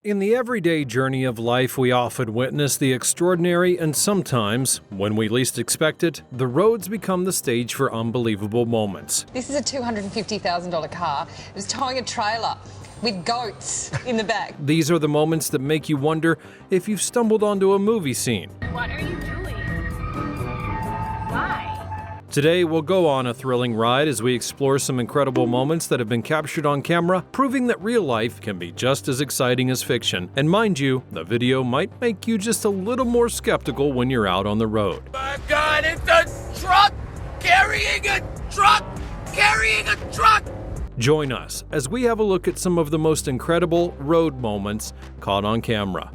In the everyday journey of life, we often witness the extraordinary, and sometimes, when we least expect it, the roads become the stage for unbelievable moments. This is a $250,000 car. It was towing a trailer with goats in the back. These are the moments that make you wonder if you've stumbled onto a movie scene. What are you doing? Why? Today, we'll go on a thrilling ride as we explore some incredible moments that have been captured on camera, proving that real life can be just as exciting as fiction. And mind you, the video might make you just a little more skeptical when you're out on the road. My God, it's a truck carrying a truck carrying a truck! Join us as we have a look at some of the most incredible road moments caught on camera.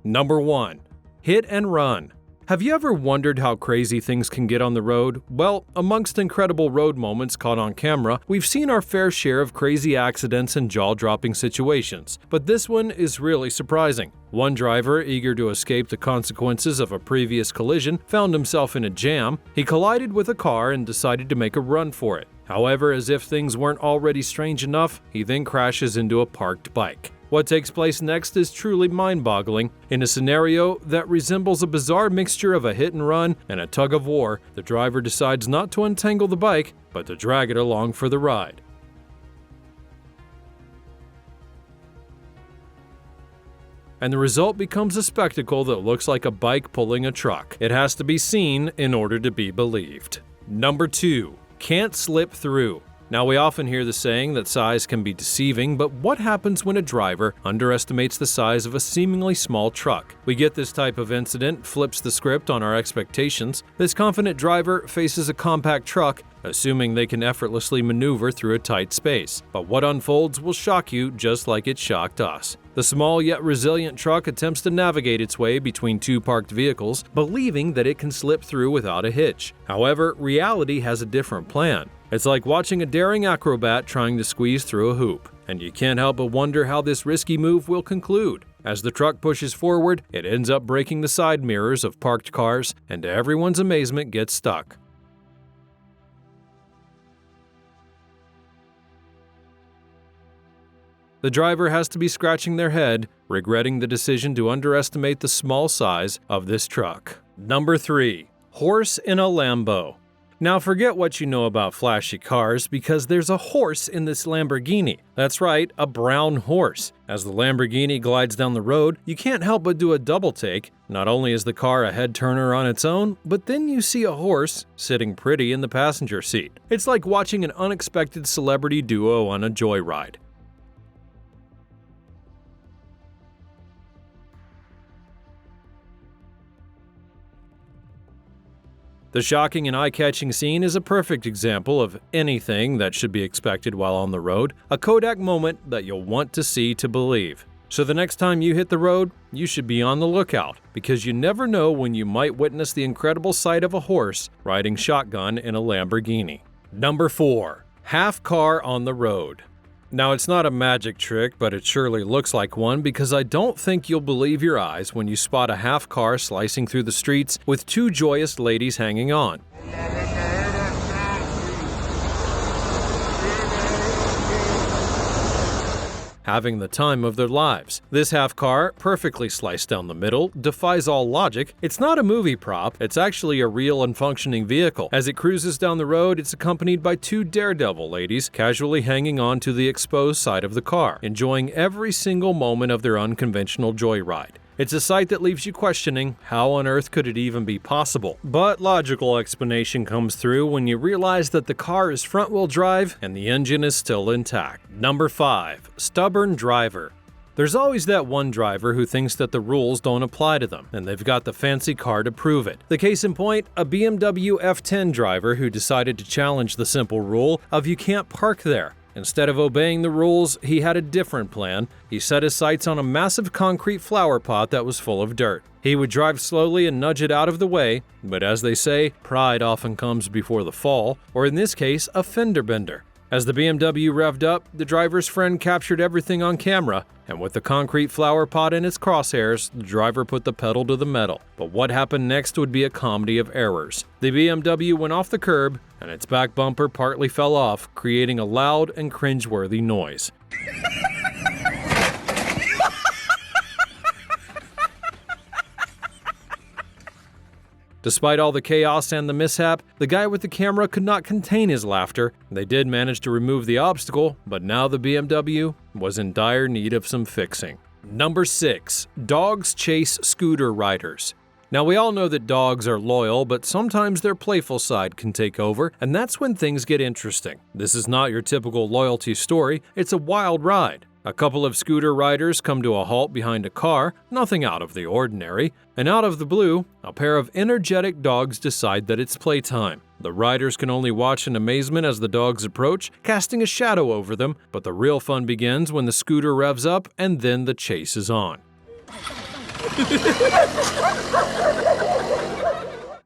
Number 1. Hit and run. Have you ever wondered how crazy things can get on the road? Well, amongst incredible road moments caught on camera, we've seen our fair share of crazy accidents and jaw-dropping situations. But this one is really surprising. One driver, eager to escape the consequences of a previous collision, found himself in a jam. He collided with a car and decided to make a run for it. However, as if things weren't already strange enough, he then crashes into a parked bike. What takes place next is truly mind-boggling. In a scenario that resembles a bizarre mixture of a hit and run and a tug of war, the driver decides not to untangle the bike, but to drag it along for the ride. And the result becomes a spectacle that looks like a bike pulling a truck. It has to be seen in order to be believed. Number 2. Can't slip through. Now, we often hear the saying that size can be deceiving, but what happens when a driver underestimates the size of a seemingly small truck? We get this type of incident, flips the script on our expectations. This confident driver faces a compact truck, assuming they can effortlessly maneuver through a tight space. But what unfolds will shock you just like it shocked us. The small yet resilient truck attempts to navigate its way between two parked vehicles, believing that it can slip through without a hitch. However, reality has a different plan. It's like watching a daring acrobat trying to squeeze through a hoop. And you can't help but wonder how this risky move will conclude. As the truck pushes forward, it ends up breaking the side mirrors of parked cars, and to everyone's amazement gets stuck. The driver has to be scratching their head, regretting the decision to underestimate the small size of this truck. Number 3. Horse in a Lambo. Now forget what you know about flashy cars, because there's a horse in this Lamborghini. That's right, a brown horse. As the Lamborghini glides down the road, you can't help but do a double take. Not only is the car a head-turner on its own, but then you see a horse sitting pretty in the passenger seat. It's like watching an unexpected celebrity duo on a joyride. The shocking and eye-catching scene is a perfect example of anything that should be expected while on the road, a Kodak moment that you'll want to see to believe. So the next time you hit the road, you should be on the lookout, because you never know when you might witness the incredible sight of a horse riding shotgun in a Lamborghini. Number 4. Half car on the road. Now, it's not a magic trick, but it surely looks like one, because I don't think you'll believe your eyes when you spot a half car slicing through the streets with two joyous ladies hanging on. Having the time of their lives. This half car, perfectly sliced down the middle, defies all logic. It's not a movie prop, it's actually a real and functioning vehicle. As it cruises down the road, it's accompanied by two daredevil ladies casually hanging on to the exposed side of the car, enjoying every single moment of their unconventional joyride. It's a sight that leaves you questioning, how on earth could it even be possible? But logical explanation comes through when you realize that the car is front-wheel drive and the engine is still intact. Number 5. Stubborn driver. There's always that one driver who thinks that the rules don't apply to them, and they've got the fancy car to prove it. The case in point, a BMW F10 driver who decided to challenge the simple rule of you can't park there. Instead of obeying the rules, he had a different plan. He set his sights on a massive concrete flower pot that was full of dirt. He would drive slowly and nudge it out of the way, but as they say, pride often comes before the fall, or in this case, a fender bender. As the BMW revved up, the driver's friend captured everything on camera, and with the concrete flower pot in its crosshairs, the driver put the pedal to the metal. But what happened next would be a comedy of errors. The BMW went off the curb, and its back bumper partly fell off, creating a loud and cringeworthy noise. Despite all the chaos and the mishap, the guy with the camera could not contain his laughter. They did manage to remove the obstacle, but now the BMW was in dire need of some fixing. Number 6. Dogs chase scooter riders. Now, we all know that dogs are loyal, but sometimes their playful side can take over, and that's when things get interesting. This is not your typical loyalty story, it's a wild ride. A couple of scooter riders come to a halt behind a car, nothing out of the ordinary, and out of the blue, a pair of energetic dogs decide that it's playtime. The riders can only watch in amazement as the dogs approach, casting a shadow over them, but the real fun begins when the scooter revs up and then the chase is on.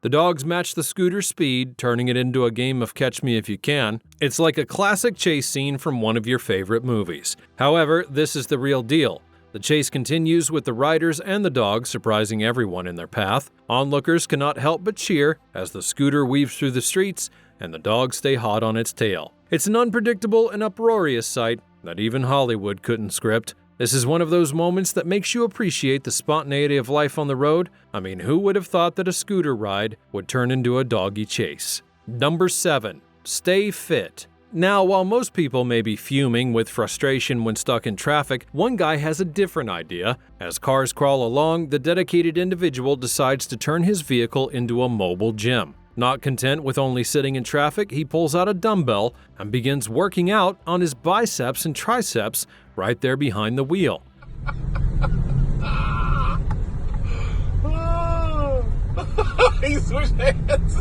The dogs match the scooter's speed, turning it into a game of catch me if you can. It's like a classic chase scene from one of your favorite movies. However, this is the real deal. The chase continues with the riders and the dogs surprising everyone in their path. Onlookers cannot help but cheer as the scooter weaves through the streets and the dogs stay hot on its tail. It's an unpredictable and uproarious sight that even Hollywood couldn't script. This is one of those moments that makes you appreciate the spontaneity of life on the road. I mean, who would have thought that a scooter ride would turn into a doggy chase? Number 7. Stay fit. Now, while most people may be fuming with frustration when stuck in traffic, one guy has a different idea. As cars crawl along, the dedicated individual decides to turn his vehicle into a mobile gym. Not content with only sitting in traffic, he pulls out a dumbbell and begins working out on his biceps and triceps right there behind the wheel. He switched hands.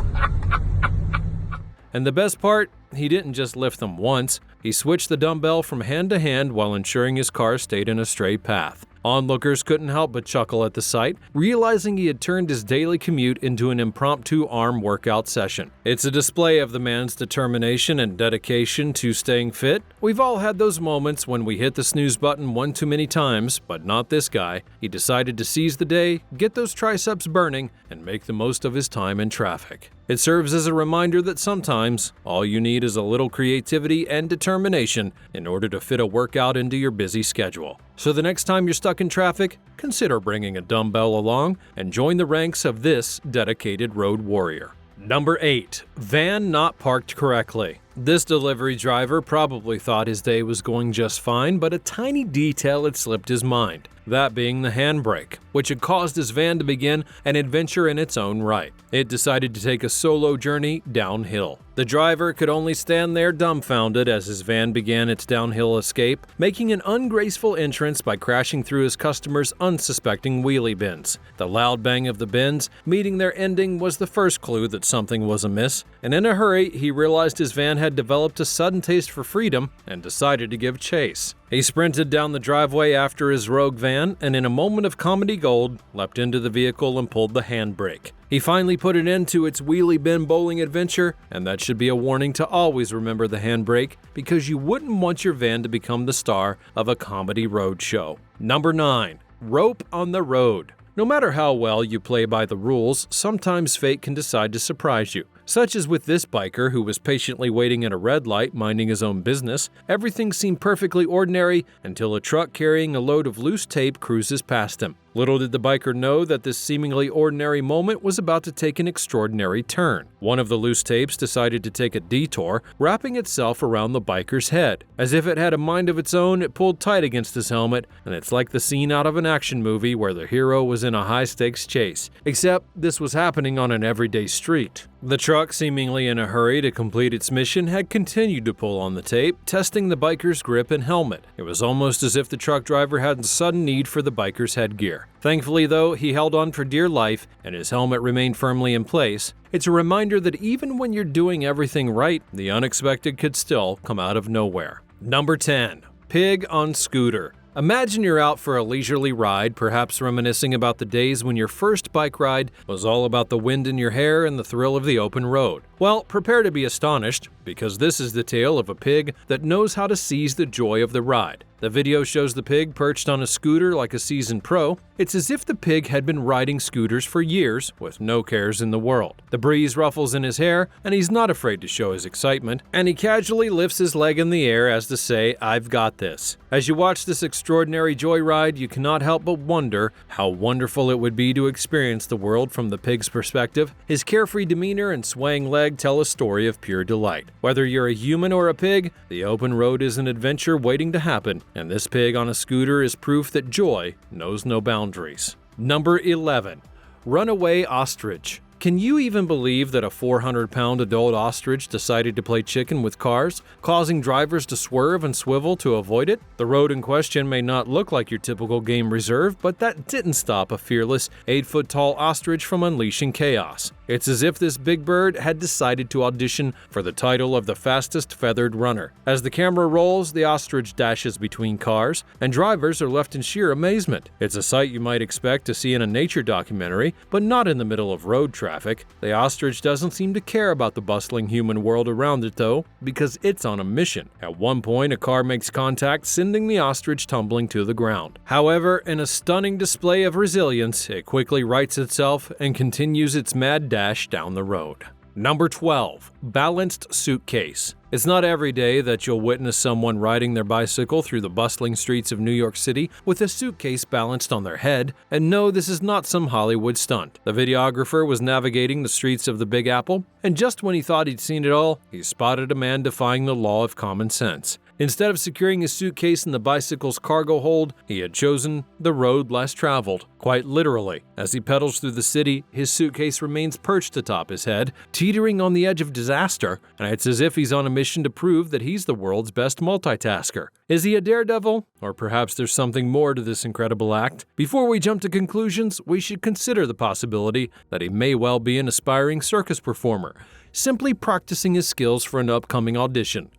And the best part, he didn't just lift them once, he switched the dumbbell from hand to hand while ensuring his car stayed in a straight path. Onlookers couldn't help but chuckle at the sight, realizing he had turned his daily commute into an impromptu arm workout session. It's a display of the man's determination and dedication to staying fit. We've all had those moments when we hit the snooze button one too many times, but not this guy. He decided to seize the day, get those triceps burning, and make the most of his time in traffic. It serves as a reminder that sometimes all you need is a little creativity and determination in order to fit a workout into your busy schedule. So the next time you're stuck in traffic, consider bringing a dumbbell along and join the ranks of this dedicated road warrior. Number 8. Van not parked correctly. This delivery driver probably thought his day was going just fine, but a tiny detail had slipped his mind. That being the handbrake, which had caused his van to begin an adventure in its own right. It decided to take a solo journey downhill. The driver could only stand there dumbfounded as his van began its downhill escape, making an ungraceful entrance by crashing through his customers' unsuspecting wheelie bins. The loud bang of the bins meeting their ending was the first clue that something was amiss, and in a hurry, he realized his van had developed a sudden taste for freedom and decided to give chase. He sprinted down the driveway after his rogue van and in a moment of comedy gold, leapt into the vehicle and pulled the handbrake. He finally put an end to its wheelie bin bowling adventure, and that should be a warning to always remember the handbrake because you wouldn't want your van to become the star of a comedy road show. Number 9. Rope on the road. No matter how well you play by the rules, sometimes fate can decide to surprise you. Such as with this biker who was patiently waiting at a red light minding his own business. Everything seemed perfectly ordinary until a truck carrying a load of loose tape cruises past him. Little did the biker know that this seemingly ordinary moment was about to take an extraordinary turn. One of the loose tapes decided to take a detour, wrapping itself around the biker's head. As if it had a mind of its own, it pulled tight against his helmet, and it's like the scene out of an action movie where the hero was in a high-stakes chase. Except this was happening on an everyday street. The truck, seemingly in a hurry to complete its mission, had continued to pull on the tape, testing the biker's grip and helmet. It was almost as if the truck driver had a sudden need for the biker's headgear. Thankfully, though, he held on for dear life and his helmet remained firmly in place. It's a reminder that even when you're doing everything right, the unexpected could still come out of nowhere. Number 10. Pig on scooter. Imagine you're out for a leisurely ride, perhaps reminiscing about the days when your first bike ride was all about the wind in your hair and the thrill of the open road. Well, prepare to be astonished, because this is the tale of a pig that knows how to seize the joy of the ride. The video shows the pig perched on a scooter like a seasoned pro. It's as if the pig had been riding scooters for years with no cares in the world. The breeze ruffles in his hair, and he's not afraid to show his excitement, and he casually lifts his leg in the air as to say, "I've got this." As you watch this extraordinary joyride, you cannot help but wonder how wonderful it would be to experience the world from the pig's perspective. His carefree demeanor and swaying leg tell a story of pure delight. Whether you're a human or a pig, the open road is an adventure waiting to happen, and this pig on a scooter is proof that joy knows no boundaries. Number 11. Runaway ostrich. Can you even believe that a 400-pound adult ostrich decided to play chicken with cars, causing drivers to swerve and swivel to avoid it? The road in question may not look like your typical game reserve, but that didn't stop a fearless 8-foot-tall ostrich from unleashing chaos. It's as if this big bird had decided to audition for the title of the fastest feathered runner. As the camera rolls, the ostrich dashes between cars, and drivers are left in sheer amazement. It's a sight you might expect to see in a nature documentary, but not in the middle of road traffic. The ostrich doesn't seem to care about the bustling human world around it though, because it's on a mission. At one point, a car makes contact, sending the ostrich tumbling to the ground. However, in a stunning display of resilience, it quickly rights itself and continues its mad dash down the road. Number 12. Balanced suitcase. It's not every day that you'll witness someone riding their bicycle through the bustling streets of New York City with a suitcase balanced on their head, and no, this is not some Hollywood stunt. The videographer was navigating the streets of the Big Apple, and just when he thought he'd seen it all, he spotted a man defying the law of common sense. Instead of securing his suitcase in the bicycle's cargo hold, he had chosen the road less traveled. Quite literally, as he pedals through the city, his suitcase remains perched atop his head, teetering on the edge of disaster, and it's as if he's on a mission to prove that he's the world's best multitasker. Is he a daredevil? Or perhaps there's something more to this incredible act? Before we jump to conclusions, we should consider the possibility that he may well be an aspiring circus performer, simply practicing his skills for an upcoming audition.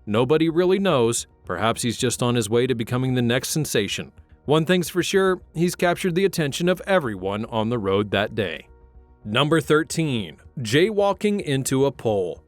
Nobody really knows. Perhaps he's just on his way to becoming the next sensation. One thing's for sure, he's captured the attention of everyone on the road that day. Number 13. Jaywalking into a pole.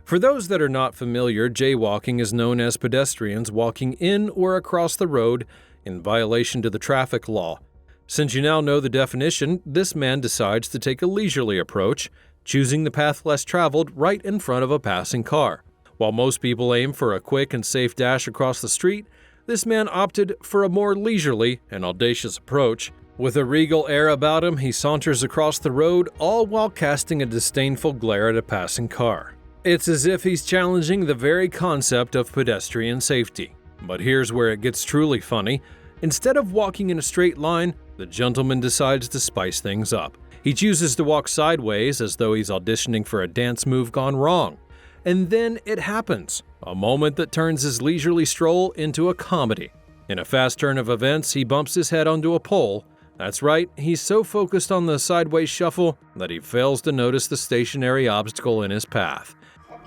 For those that are not familiar, jaywalking is known as pedestrians walking in or across the road in violation to the traffic law. Since you now know the definition, this man decides to take a leisurely approach, choosing the path less traveled right in front of a passing car. While most people aim for a quick and safe dash across the street, this man opted for a more leisurely and audacious approach. With a regal air about him, he saunters across the road, all while casting a disdainful glare at a passing car. It's as if he's challenging the very concept of pedestrian safety. But here's where it gets truly funny. Instead of walking in a straight line, the gentleman decides to spice things up. He chooses to walk sideways as though he's auditioning for a dance move gone wrong. And then it happens, a moment that turns his leisurely stroll into a comedy. In a fast turn of events, he bumps his head onto a pole. That's right, he's so focused on the sideways shuffle that he fails to notice the stationary obstacle in his path.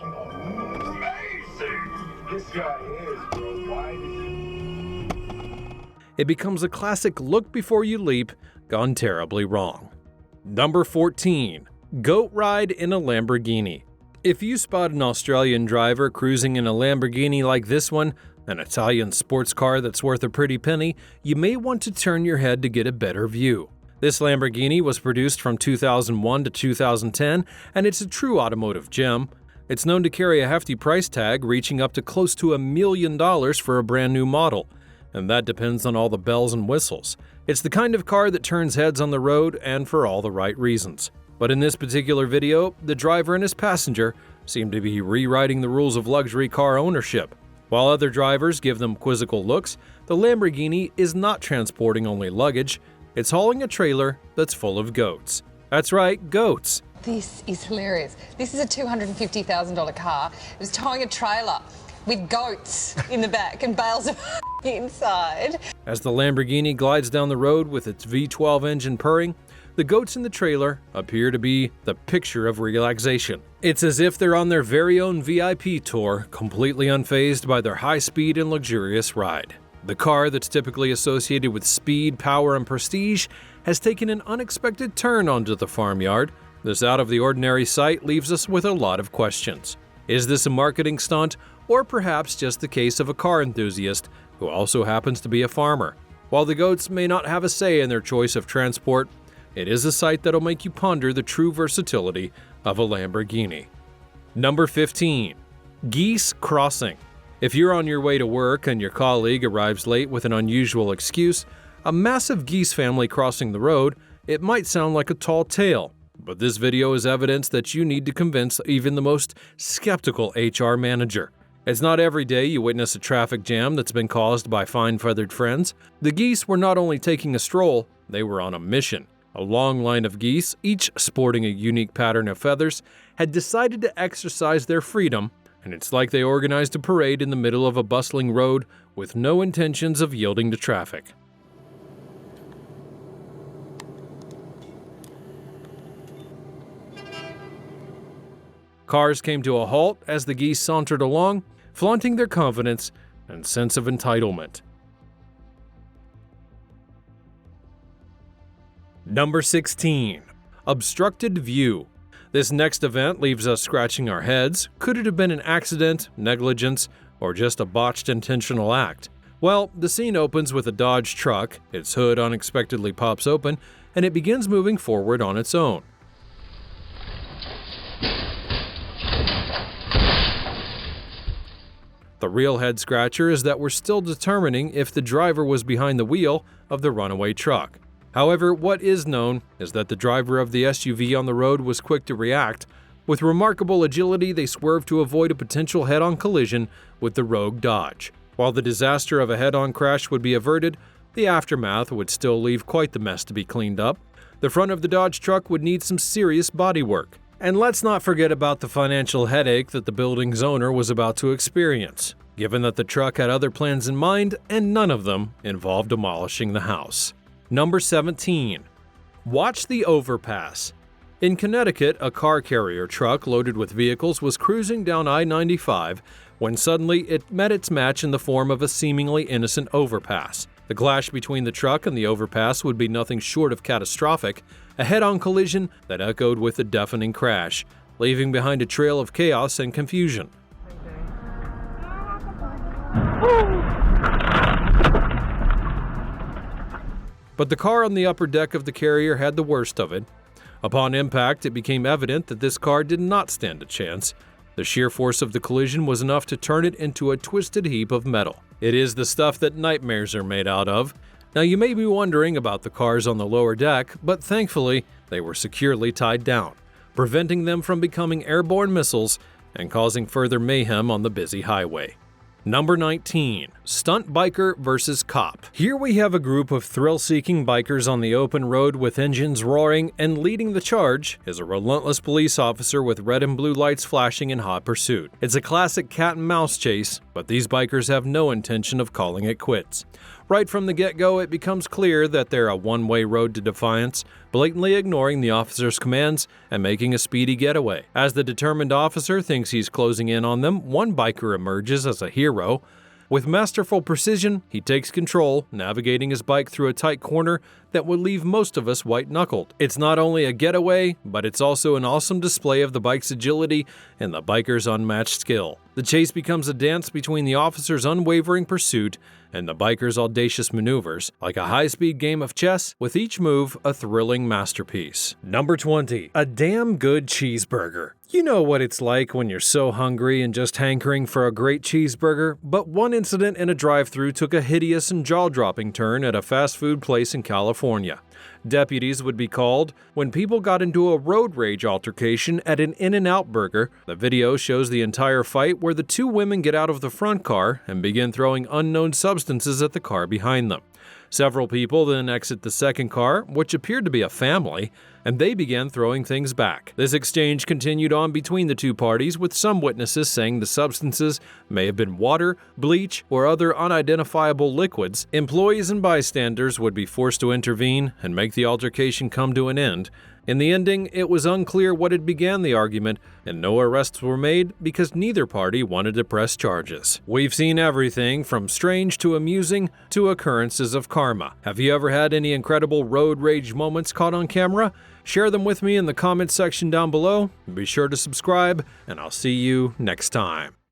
Amazing! This guy is, bro. Why did you... It becomes a classic look before you leap, gone terribly wrong. Number 14. Goat ride in a Lamborghini. If you spot an Australian driver cruising in a Lamborghini like this one, an Italian sports car that's worth a pretty penny, you may want to turn your head to get a better view. This Lamborghini was produced from 2001 to 2010, and it's a true automotive gem. It's known to carry a hefty price tag reaching up to close to $1 million for a brand new model, and that depends on all the bells and whistles. It's the kind of car that turns heads on the road and for all the right reasons. But in this particular video, the driver and his passenger seem to be rewriting the rules of luxury car ownership. While other drivers give them quizzical looks, the Lamborghini is not transporting only luggage, it's hauling a trailer that's full of goats. That's right, goats. This is hilarious. This is a $250,000 car. It was towing a trailer with goats in the back and bales of inside. As the Lamborghini glides down the road with its V12 engine purring, the goats in the trailer appear to be the picture of relaxation. It's as if they're on their very own VIP tour, completely unfazed by their high speed and luxurious ride. The car that's typically associated with speed, power, and prestige has taken an unexpected turn onto the farmyard. This out-of-the-ordinary sight leaves us with a lot of questions. Is this a marketing stunt, or perhaps just the case of a car enthusiast who also happens to be a farmer. While the goats may not have a say in their choice of transport, it is a sight that'll make you ponder the true versatility of a Lamborghini. Number 15. Geese crossing. If you're on your way to work and your colleague arrives late with an unusual excuse, a massive geese family crossing the road, it might sound like a tall tale. But this video is evidence that you need to convince even the most skeptical HR manager. It's not every day you witness a traffic jam that's been caused by fine-feathered friends. The geese were not only taking a stroll, they were on a mission. A long line of geese, each sporting a unique pattern of feathers, had decided to exercise their freedom, and it's like they organized a parade in the middle of a bustling road with no intentions of yielding to traffic. Cars came to a halt as the geese sauntered along, flaunting their confidence and sense of entitlement. Number 16. Obstructed view. This next event leaves us scratching our heads. Could it have been an accident, negligence, or just a botched intentional act? Well, the scene opens with a Dodge truck, its hood unexpectedly pops open, and it begins moving forward on its own. The real head-scratcher is that we're still determining if the driver was behind the wheel of the runaway truck. However, what is known is that the driver of the SUV on the road was quick to react. With remarkable agility, they swerved to avoid a potential head-on collision with the rogue Dodge. While the disaster of a head-on crash would be averted, the aftermath would still leave quite the mess to be cleaned up. The front of the Dodge truck would need some serious bodywork. And let's not forget about the financial headache that the building's owner was about to experience, given that the truck had other plans in mind and none of them involved demolishing the house. Number 17. Watch the overpass. In Connecticut, a car carrier truck loaded with vehicles was cruising down I-95 when suddenly it met its match in the form of a seemingly innocent overpass. The clash between the truck and the overpass would be nothing short of catastrophic, a head-on collision that echoed with a deafening crash, leaving behind a trail of chaos and confusion. But the car on the upper deck of the carrier had the worst of it. Upon impact, it became evident that this car did not stand a chance. The sheer force of the collision was enough to turn it into a twisted heap of metal. It is the stuff that nightmares are made out of. Now, you may be wondering about the cars on the lower deck, but thankfully, they were securely tied down, preventing them from becoming airborne missiles and causing further mayhem on the busy highway. Number 19. Stunt biker versus cop. Here we have a group of thrill-seeking bikers on the open road with engines roaring, and leading the charge is a relentless police officer with red and blue lights flashing in hot pursuit. It's a classic cat-and-mouse chase, but these bikers have no intention of calling it quits. Right from the get-go, it becomes clear that they're a one-way road to defiance, blatantly ignoring the officer's commands and making a speedy getaway. As the determined officer thinks he's closing in on them, one biker emerges as a hero. With masterful precision, he takes control, navigating his bike through a tight corner that would leave most of us white-knuckled. It's not only a getaway, but it's also an awesome display of the bike's agility and the biker's unmatched skill. The chase becomes a dance between the officer's unwavering pursuit and the biker's audacious maneuvers, like a high-speed game of chess, with each move a thrilling masterpiece. Number 20. A damn good cheeseburger. You know what it's like when you're so hungry and just hankering for a great cheeseburger, but one incident in a drive-thru took a hideous and jaw-dropping turn at a fast food place in California. Deputies would be called when people got into a road rage altercation at an In-N-Out burger. The video shows the entire fight where the two women get out of the front car and begin throwing unknown substances at the car behind them. Several people then exit the second car, which appeared to be a family, and they began throwing things back. This exchange continued on between the two parties, with some witnesses saying the substances may have been water, bleach, or other unidentifiable liquids. Employees and bystanders would be forced to intervene and make the altercation come to an end. In the ending, it was unclear what had began the argument, and no arrests were made because neither party wanted to press charges. We've seen everything from strange to amusing to occurrences of karma. Have you ever had any incredible road rage moments caught on camera? Share them with me in the comments section down below. Be sure to subscribe, and I'll see you next time.